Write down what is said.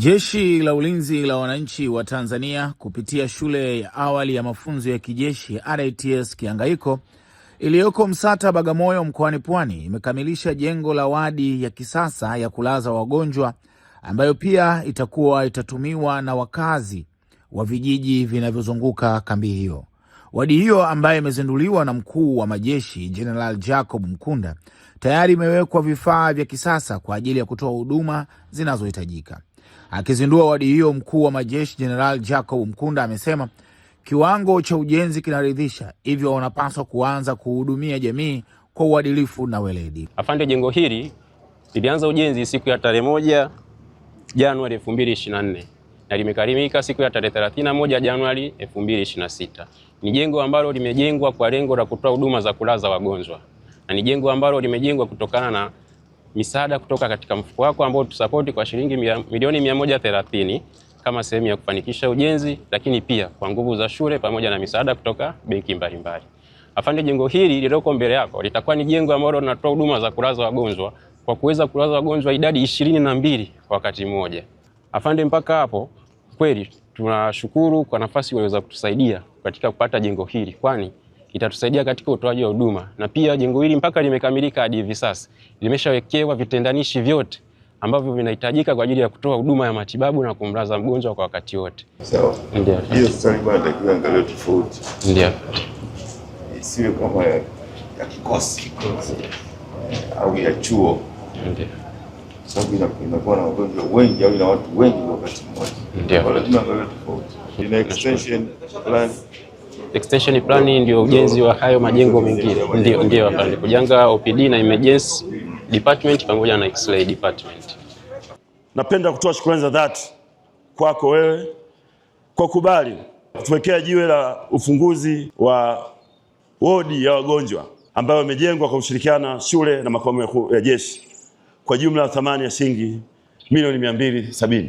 Jeshi la Ulinzi la Wananchi wa Tanzania kupitia shule ya awali ya mafunzo ya kijeshi RITS Kihangaiko iliyoko Msata, Bagamoyo mkoani Pwani imekamilisha jengo la wadi ya kisasa ya kulaza wagonjwa ambayo pia itatumiwa na wakazi wa vijiji vinavyozunguka kambi hiyo. Wadi hiyo ambayo imezinduliwa na mkuu wa majeshi General Jacob Mkunda tayari imewekwa vifaa vya kisasa kwa ajili ya kutoa huduma zinazohitajika. Akizindua wadi hiyo, mkuu wa majeshi General Jacob Mkunda amesema kiwango cha ujenzi kinaridhisha, hivyo wanapaswa kuanza kuhudumia jamii kwa uadilifu na weledi. Afande, jengo hili lilianza ujenzi siku ya tarehe 1 Januari 2024 na limekarimika siku ya tarehe 31 Januari 2026. Ni jengo ambalo limejengwa kwa lengo la kutoa huduma za kulaza wagonjwa, na ni jengo ambalo limejengwa kutokana na misaada kutoka katika mfuko wako ambao tusapoti kwa shilingi milioni 130 kama sehemu ya kufanikisha ujenzi, lakini pia kwa nguvu za shule pamoja na misaada kutoka benki mbalimbali. Afande, jengo hili lililoko mbele yako litakuwa ni jengo ambalo linatoa huduma za kulaza wagonjwa kwa kuweza kulaza wagonjwa idadi 22 kwa wakati mmoja. Afande, mpaka hapo kweli tunashukuru kwa nafasi waliweza kutusaidia katika kupata jengo hili, kwani itatusaidia katika utoaji wa huduma, na pia jengo hili mpaka limekamilika hadi hivi sasa limeshawekewa vitendanishi vyote ambavyo vinahitajika kwa ajili ya kutoa huduma ya matibabu na kumlaza mgonjwa kwa wakati wote. Sawa. Ndio. Hiyo sasa bado kiangalia tofauti. Ndio. Isiwe kama ya kikosi au ya chuo. Ndio. Sababu inakuwa na wagonjwa wengi au na watu wengi kwa wakati mmoja. Ndio. Lazima angalia tofauti. Ina extension plan. Extension plan ndio ujenzi wa hayo majengo mengine. Ndio afande, kujenga OPD na emergency department pamoja na X-ray department. Napenda kutoa shukrani za dhati kwako wewe kwa kubali kutuwekea jiwe la ufunguzi wa wodi ya wagonjwa ambayo imejengwa kwa kushirikiana shule na makao makuu ya jeshi kwa jumla ya thamani ya shilingi milioni 270.